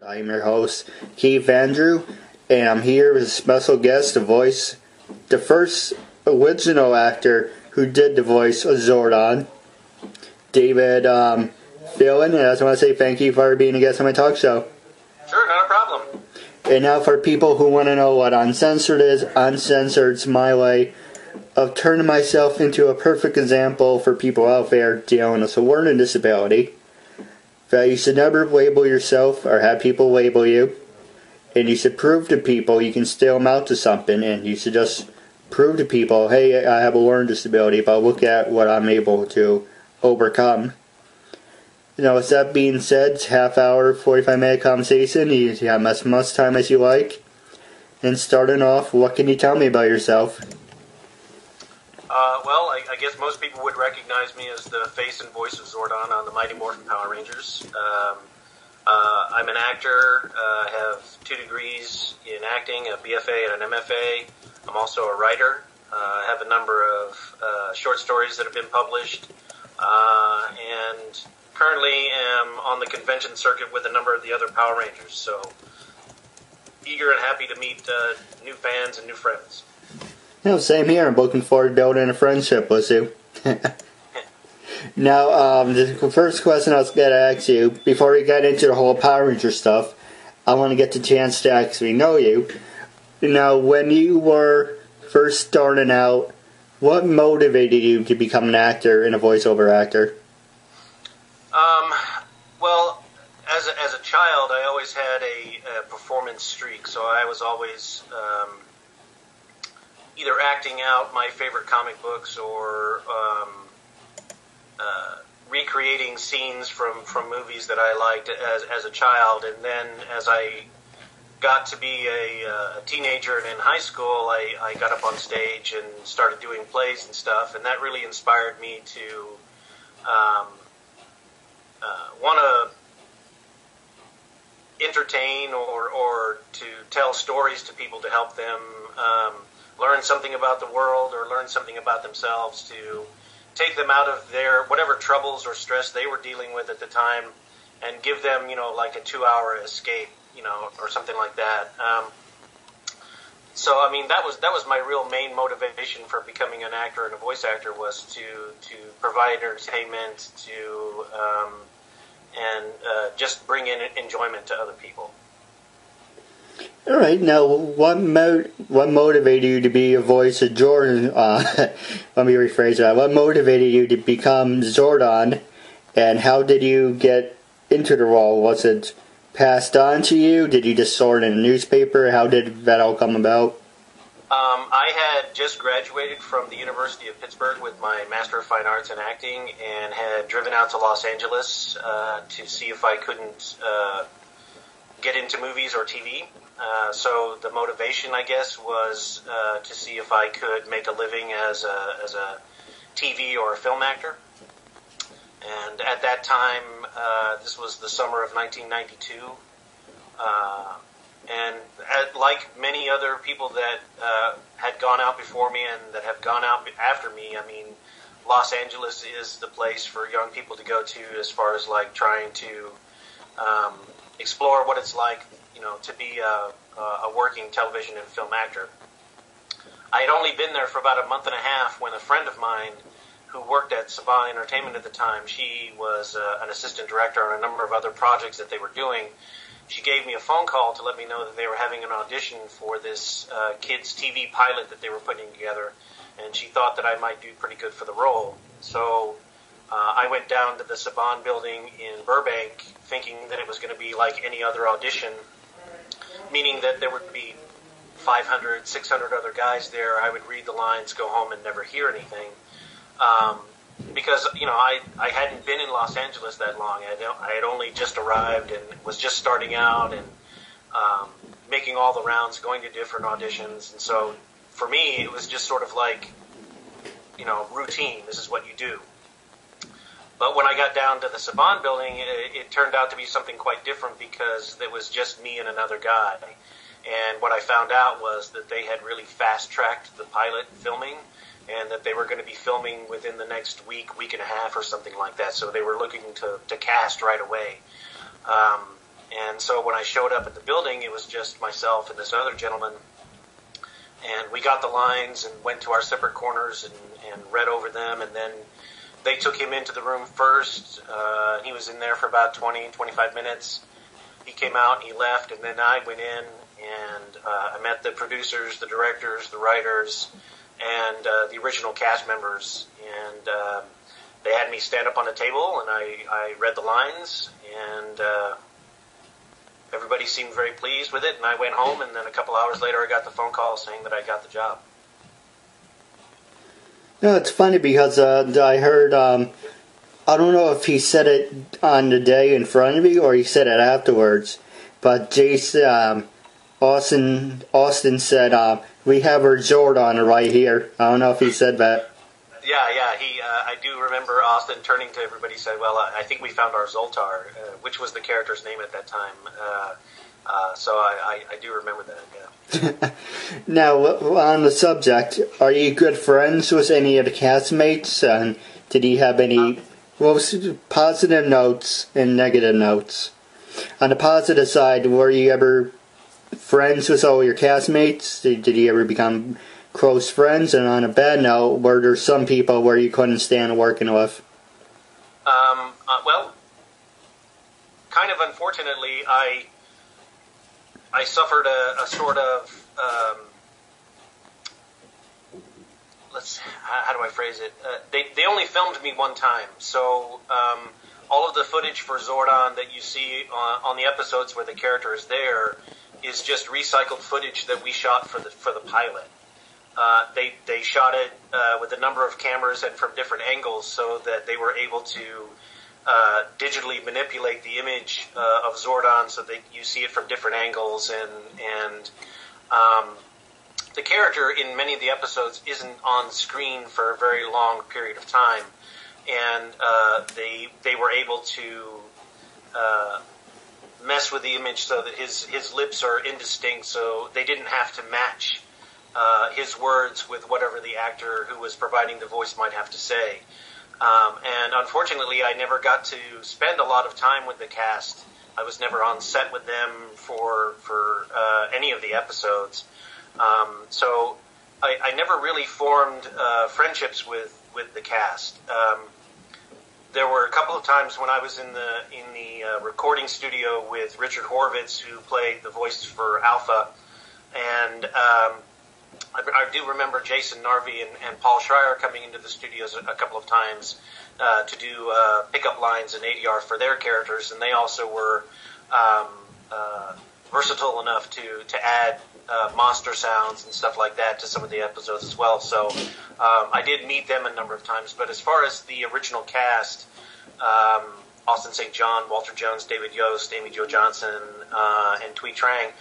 I'm your host, Keith Andrew, and I'm here with a special guest to voice the first original actor who did the voice of Zordon, David Phelan, and I just want to say thank you for being a guest on my talk show. Sure, not a problem. And now for people who want to know what Uncensored is, Uncensored's my way of turning myself into a perfect example for people out there dealing with a learning disability. That you should never label yourself or have people label you. And you should prove to people you can still amount to something, and you should just prove to people, hey, I have a learning disability, but look at what I'm able to overcome. You know, with that being said, it's half hour, 45-minute conversation. You have as much time as you like. And starting off, what can you tell me about yourself? Well, I guess most people would recognize me as the face and voice of Zordon on the Mighty Morphin Power Rangers. I'm an actor. I have 2 degrees in acting, a BFA and an MFA. I'm also a writer. I have a number of short stories that have been published. And currently am on the convention circuit with a number of the other Power Rangers. So eager and happy to meet new fans and new friends. No, same here. I'm looking forward to building a friendship with you. Now, the first question I was going to ask you, before we get into the whole Power Ranger stuff, I want to get the chance to actually know you. Now, when you were first starting out, what motivated you to become an actor and a voiceover actor? Well, as a child, I always had a performance streak, so I was always either acting out my favorite comic books or recreating scenes from movies that I liked as a child. And then as I got to be a teenager and in high school, I got up on stage and started doing plays and stuff, and that really inspired me to want to entertain or to tell stories to people to help them learn something about the world or learn something about themselves, to take them out of their whatever troubles or stress they were dealing with at the time and give them, like a 2-hour escape, or something like that. So, I mean, that was my real main motivation for becoming an actor and a voice actor, was to provide entertainment, and just bring in enjoyment to other people. All right. Now, what motivated you to be a voice of Jordan? Let me rephrase that. What motivated you to become Zordon, and how did you get into the role? Was it passed on to you? Did you just saw it in a newspaper? How did that all come about? I had just graduated from the University of Pittsburgh with my Master of Fine Arts in Acting, and had driven out to Los Angeles to see if I couldn't get into movies or TV. So the motivation, I guess, was to see if I could make a living as a TV or a film actor. And at that time, this was the summer of 1992, and like many other people that had gone out before me and that have gone out after me, I mean, Los Angeles is the place for young people to go to as far as like trying to explore what it's like, to be a working television and film actor. I had only been there for about a month and a half when a friend of mine who worked at Saban Entertainment at the time, she was an assistant director on a number of other projects that they were doing. She gave me a phone call to let me know that they were having an audition for this kids' TV pilot that they were putting together, and she thought that I might do pretty good for the role. So I went down to the Saban building in Burbank thinking that it was going to be like any other audition, meaning that there would be 500, 600 other guys there. I would read the lines, go home, and never hear anything. Because, I hadn't been in Los Angeles that long. I had only just arrived and was just starting out and making all the rounds, going to different auditions. And so for me, it was just sort of like, routine. This is what you do. But when I got down to the Saban building, it turned out to be something quite different, because it was just me and another guy. And what I found out was that they had really fast-tracked the pilot filming, and that they were going to be filming within the next week and a half or something like that. So they were looking to cast right away. And so when I showed up at the building, it was just myself and this other gentleman. And we got the lines and went to our separate corners and read over them. And then they took him into the room first. He was in there for about 20, 25 minutes. He came out, he left, and then I went in and I met the producers, the directors, the writers, and the original cast members. And they had me stand up on a table, and I read the lines, and everybody seemed very pleased with it. And I went home, and then a couple hours later I got the phone call saying that I got the job. No, it's funny because I heard, I don't know if he said it on the day in front of me or he said it afterwards, but Austin said, we have our Zordon right here. I don't know if he said that. Yeah, I do remember Austin turning to everybody and said, well, I think we found our Zoltar, which was the character's name at that time. So I do remember that, yeah. Now, on the subject, are you good friends with any of the castmates? And did he have any positive notes and negative notes? On the positive side, were you ever friends with all your castmates? Did you ever become close friends? And on a bad note, were there some people where you couldn't stand working with? Well, kind of unfortunately, I suffered a sort of, how do I phrase it? They only filmed me one time, so all of the footage for Zordon that you see on the episodes where the character is there is just recycled footage that we shot for the pilot. They shot it with a number of cameras and from different angles so that they were able to digitally manipulate the image of Zordon so that you see it from different angles, and the character in many of the episodes isn't on screen for a very long period of time, and they were able to mess with the image so that his lips are indistinct, so they didn't have to match his words with whatever the actor who was providing the voice might have to say. And unfortunately, I never got to spend a lot of time with the cast. I was never on set with them for any of the episodes. So I never really formed friendships with the cast. There were a couple of times when I was in the recording studio with Richard Horvitz, who played the voice for Alpha, and I do remember Jason Narvi and Paul Schreier coming into the studios a couple of times to do pickup lines and ADR for their characters, and they also were versatile enough to add monster sounds and stuff like that to some of the episodes as well. So I did meet them a number of times, but as far as the original cast, Austin St. John, Walter Jones, David Yost, Amy Jo Johnson, and Thuy Trang,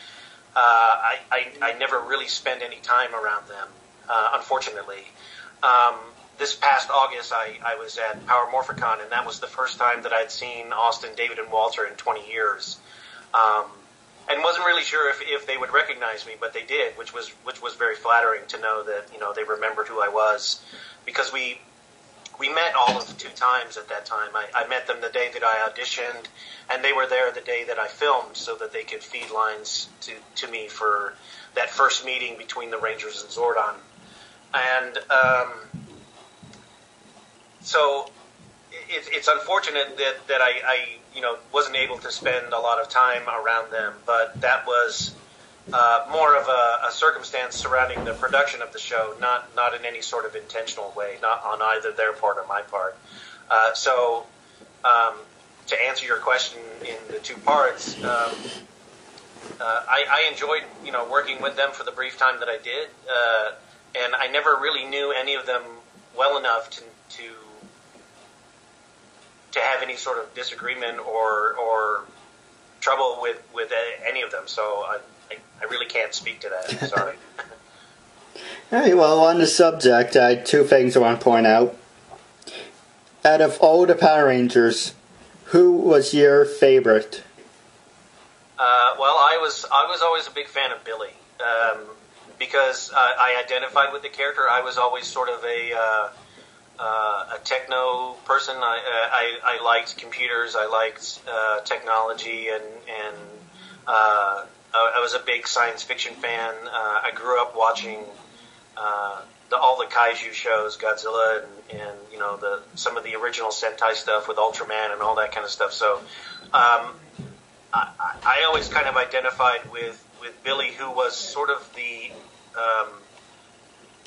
I never really spent any time around them, unfortunately. This past August, I was at Power Morphicon, and that was the first time that I'd seen Austin, David, and Walter in 20 years. And wasn't really sure if they would recognize me, but they did, which was very flattering to know that they remembered who I was, because we met all of 2 times at that time. I met them the day that I auditioned, and they were there the day that I filmed, so that they could feed lines to me for that first meeting between the Rangers and Zordon. And so it's unfortunate that I wasn't able to spend a lot of time around them, but that was more of a circumstance surrounding the production of the show, not in any sort of intentional way, not on either their part or my part. So to answer your question in the 2 parts, I enjoyed working with them for the brief time that I did, and I never really knew any of them well enough to have any sort of disagreement or trouble with any of them. So I really can't speak to that. Sorry. All right, well, on the subject, 2 things I want to point out. Out of all the Power Rangers, who was your favorite? Well, I was always a big fan of Billy, because I identified with the character. I was always sort of a techno person. I liked computers. I liked technology, and I was a big science fiction fan. I grew up watching all the kaiju shows, Godzilla, and you know some of the original Sentai stuff with Ultraman and all that kind of stuff. So I always kind of identified with Billy, who was sort of the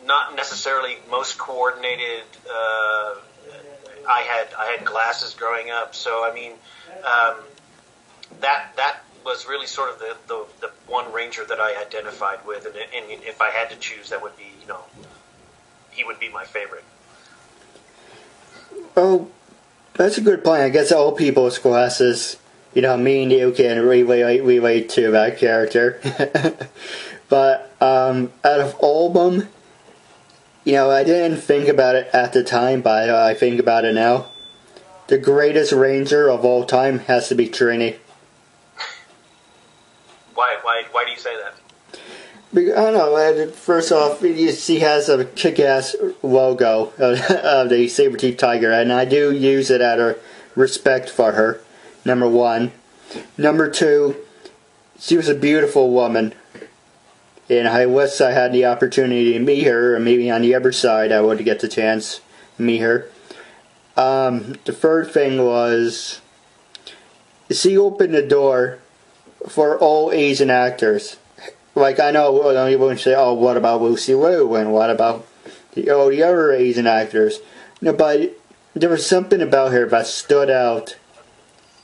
not necessarily most coordinated. I had glasses growing up, so I mean that was really sort of the one Ranger that I identified with, and if I had to choose, that would be, you know, he would be my favorite. Oh, that's a good point. I guess all people's glasses, you know, me and you can relate to that character. But out of all of them, you know, I didn't think about it at the time, but I think about it now. The greatest Ranger of all time has to be Trini. Why do you say that? I don't know. First off, she has a kick-ass logo of the saber-tooth tiger, and I do use it out of respect for her, number one. Number two, she was a beautiful woman, and I wish I had the opportunity to meet her, or maybe on the other side I would get the chance to meet her. The third thing was, she opened the door for all Asian actors. Like, I know everyone say, oh, what about Lucy Liu, and what about the other Asian actors? No, but there was something about her that stood out,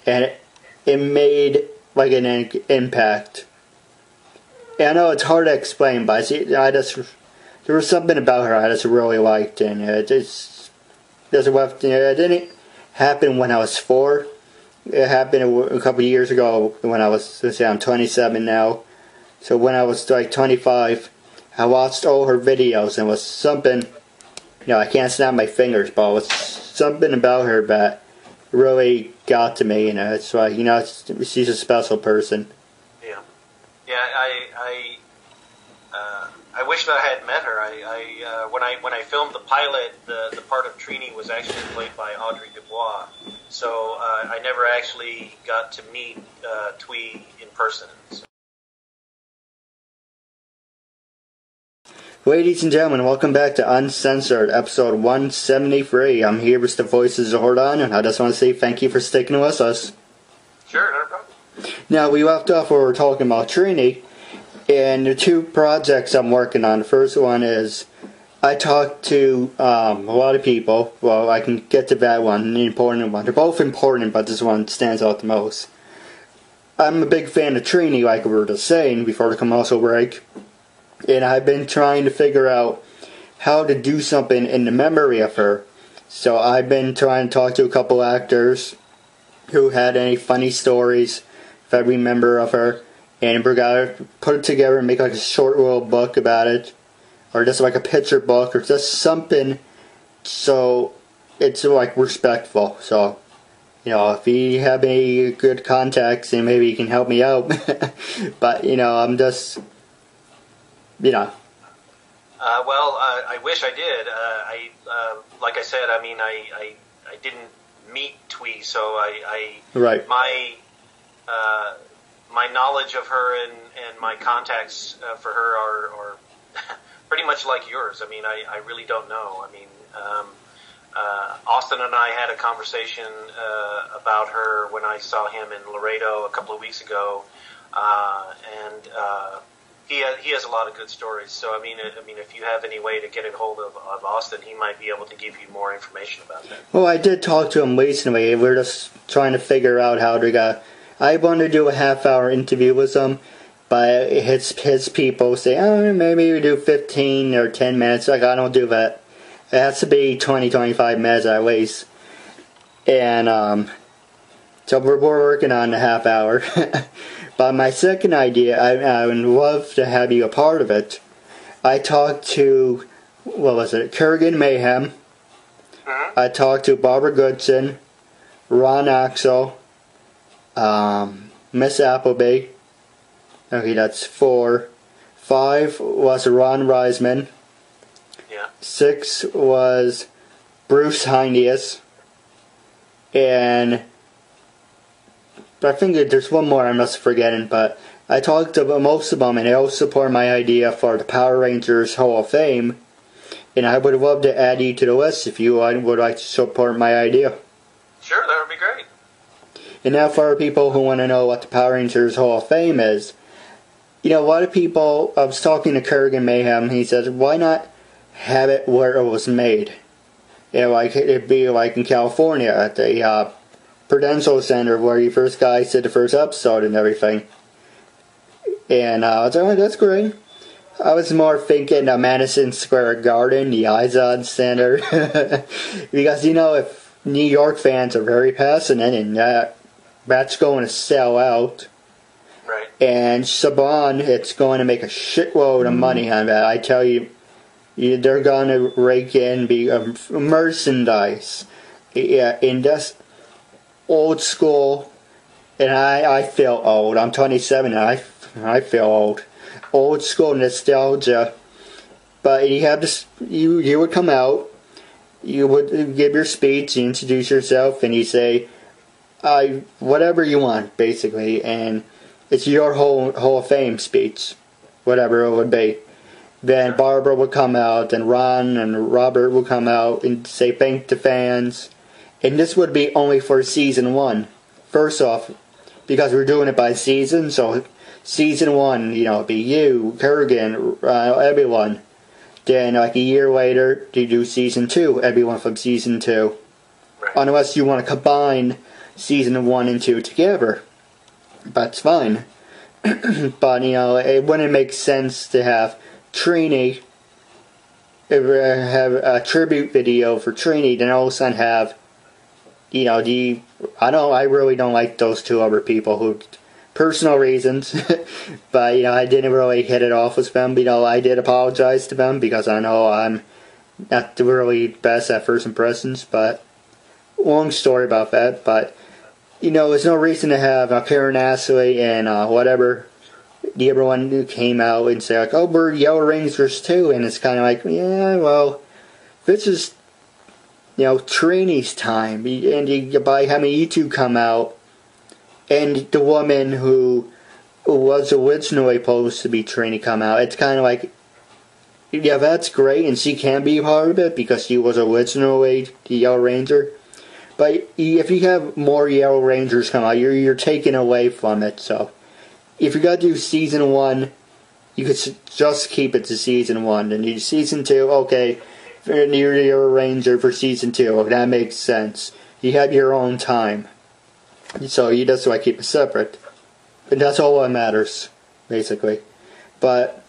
and it made like an impact. And I know it's hard to explain, but there was something about her I just really liked, and it didn't happen when I was 4. It happened a couple of years ago when I was, let's say I'm 27 now. So when I was like 25, I watched all her videos, and it was something, you know, I can't snap my fingers, but it was something about her that really got to me, and it's like, you know, she's a special person. Yeah. Yeah, I wish that I had met her. When I filmed the pilot, the part of Trini was actually played by Audrey Dubois, so I never actually got to meet Twee in person. So. Ladies and gentlemen, welcome back to Uncensored, episode 173. I'm here with the voices of Jordan, and I just want to say thank you for sticking with us. Sure, no problem. Now, we left off where we were talking about Trini, and the two projects I'm working on. The first one is, I talked to a lot of people. Well, I can get to that one, the important one. They're both important, but this one stands out the most. I'm a big fan of Trini, like we were just saying, before the commercial break. And I've been trying to figure out how to do something in the memory of her. So I've been trying to talk to a couple actors who had any funny stories, if I remember, of her. And we're going to put it together and make like a short little book about it. Or just like a picture book, or just something so it's like respectful. So, you know, if you have any good contacts, then maybe you can help me out. But, you know, I'm just... You know. I wish I did. Like I said, I mean, I didn't meet Twee, so right. My knowledge of her and my contacts for her are pretty much like yours. I mean, I really don't know. I mean, Austin and I had a conversation about her when I saw him in Laredo a couple of weeks ago, and he has a lot of good stories. So I mean, if you have any way to get a hold of Austin, he might be able to give you more information about that. Well, I did talk to him recently. We're just trying to figure out how to go. I want to do a half-hour interview with him, but his people say, oh, maybe we do 15 or 10 minutes. Like, I don't do that. It has to be 20, 25 minutes at least. And so we're working on the half hour. But my second idea, I would love to have you a part of it. I talked to, Kurgan Mayhem. Mm-hmm. I talked to Barbara Goodson, Ron Axel, Miss Appleby. Okay, that's 4. 5 was Ron Reisman. Yeah. 6 was Bruce Heindius, and I think that there's one more I must be forgetting, but I talked about most of them, and they all support my idea for the Power Rangers Hall of Fame, and I would love to add you to the list if you would like to support my idea. Sure, that would be great. And now for people who want to know what the Power Rangers Hall of Fame is, a lot of people, I was talking to Kurgan Mayhem, he says, why not have it where it was made? Like it'd be like in California at the Prudential Center where you first guys did the first episode and everything. And I was like, oh, that's great. I was more thinking Madison Square Garden, the Izod Center. Because, if New York fans are very passionate and that's going to sell out. Right. And Saban, it's going to make a shitload of money on that. I tell you, they're going to rake in merchandise. Yeah, in this old school, and I feel old. I'm 27 and I feel old. Old school nostalgia. But you have this, you would come out, you would give your speech, you introduce yourself, and you say, whatever you want, basically, and it's your Hall of Fame speech, whatever it would be. Then Barbara would come out, and Ron and Robert would come out and say thank the fans. And this would be only for season 1. First off, because we're doing it by season, so season 1, it'd be you, Kurgan, everyone. Then, like a year later, you do season 2, everyone from season 2. Right. Unless you want to combine season 1 and 2 together. That's fine. But, it wouldn't make sense to have Trini, have a tribute video for Trini, then all of a sudden have, I really don't like those two other people who, personal reasons, but, I didn't really hit it off with them. I did apologize to them because I know I'm not the really best at first impressions, but long story about that, but there's no reason to have Karen Ashley and whatever, the everyone who came out and say, like, oh, we're Yellow Rangers too, and it's kind of like, yeah, well, this is, Trini's time, and by having you two come out, and the woman who was originally supposed to be Trini come out, it's kind of like, yeah, that's great, and she can be part of it because she was originally the Yellow Ranger. But if you have more Yellow Rangers come out, you're taking away from it. So if you're going to do season 1, you could just keep it to season 1. And you season 2, okay, you're Yellow Ranger for season 2. Okay, that makes sense. You have your own time. So that's why I keep it separate. And that's all that matters, basically. But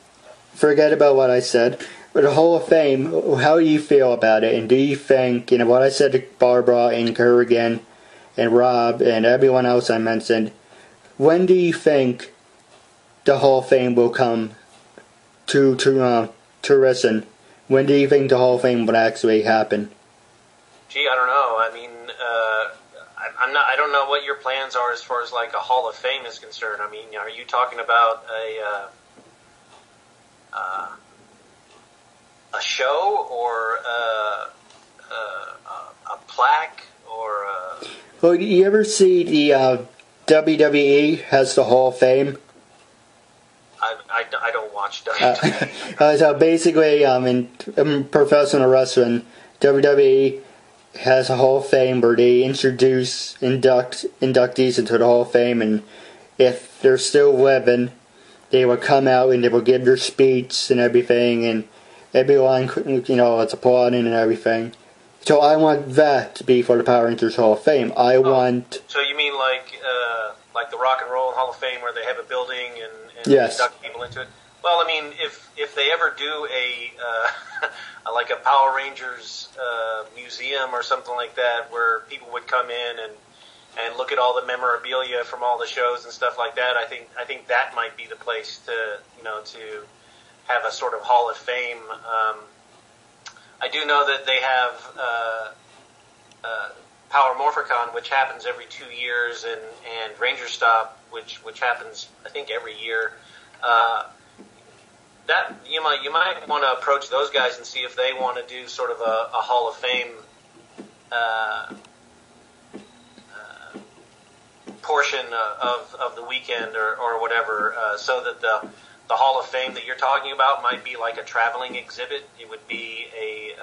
forget about what I said. But the Hall of Fame, how do you feel about it? And do you think, what I said to Barbara and Kurgan and Rob and everyone else I mentioned, when do you think the Hall of Fame will come to fruition? When do you think the Hall of Fame would actually happen? Gee, I don't know. I mean, I don't know what your plans are as far as like a Hall of Fame is concerned. I mean, are you talking about a show or a plaque or Well, you ever see the WWE has the Hall of Fame? I don't watch WWE. So basically, in professional wrestling, WWE has a Hall of Fame where they inductees into the Hall of Fame, and if they're still living, they will come out and they will give their speech and everything, and everyone, it's applauding and everything. So I want that to be for the Power Rangers Hall of Fame. So you mean like the Rock and Roll Hall of Fame where they have a building and yes, induct people into it? Well, I mean, if they ever do a like a Power Rangers museum or something like that, where people would come in and look at all the memorabilia from all the shows and stuff like that, I think that might be the place to to have a sort of Hall of Fame. I do know that they have Power Morphicon, which happens every 2 years, and Ranger Stop, which happens I think every year. That you might want to approach those guys and see if they want to do sort of a Hall of Fame uh, portion of the weekend or whatever, so that the Hall of Fame that you're talking about might be like a traveling exhibit. It would be a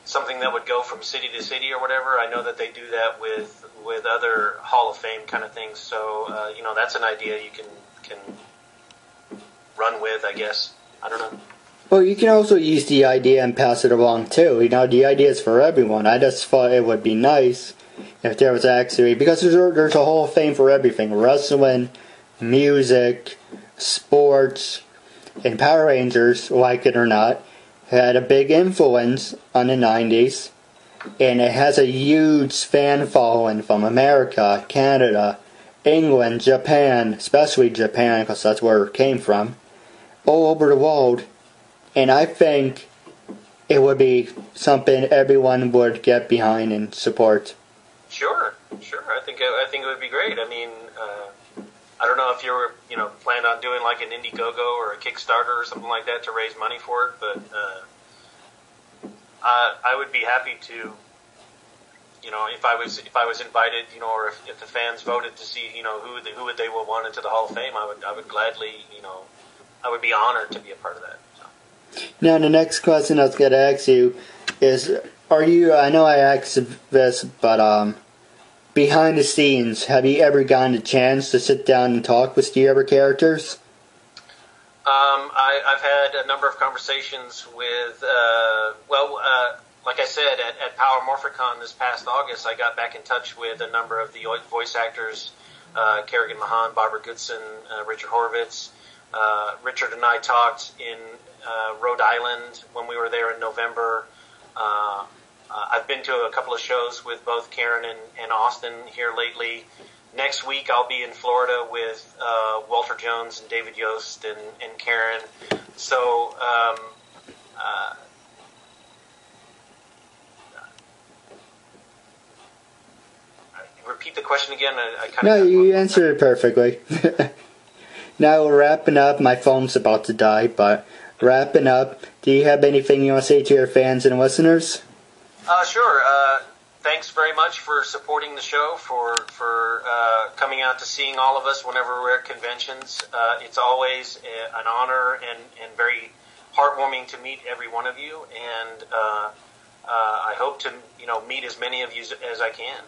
something that would go from city to city or whatever. I know that they do that with other Hall of Fame kind of things. So that's an idea you can run with, I guess. I don't know. Well, you can also use the idea and pass it along too. The idea is for everyone. I just thought it would be nice if there was actually, because there's a Hall of Fame for everything: wrestling, music, sports, and Power Rangers, like it or not, had a big influence on the 90s, and it has a huge fan following from America, Canada, England, Japan, especially Japan, because that's where it came from, all over the world. And I think it would be something everyone would get behind and support. Sure. I think it would be great. I mean, I don't know if you were, planned on doing like an Indiegogo or a Kickstarter or something like that to raise money for it, but I would be happy to, if I was invited, or if the fans voted to see, who would they will want into the Hall of Fame, I would gladly, I would be honored to be a part of that. So. Now, the next question I was going to ask you is, I know I asked this, but behind the scenes, have you ever gotten a chance to sit down and talk with the other characters? I've had a number of conversations with, like I said, at Power Morphicon this past August, I got back in touch with a number of the voice actors, Kerrigan Mahan, Barbara Goodson, Richard Horvitz. Richard and I talked in Rhode Island when we were there in November. I've been to a couple of shows with both Karen and Austin here lately. Next week I'll be in Florida with Walter Jones and David Yost and Karen. So repeat the question again. No, you answered it perfectly. Now we're wrapping up. My phone's about to die, but wrapping up, do you have anything you want to say to your fans and listeners? Sure. Thanks very much for supporting the show, for coming out to seeing all of us whenever we're at conventions. It's always an honor and very heartwarming to meet every one of you, and I hope to meet as many of you as I can.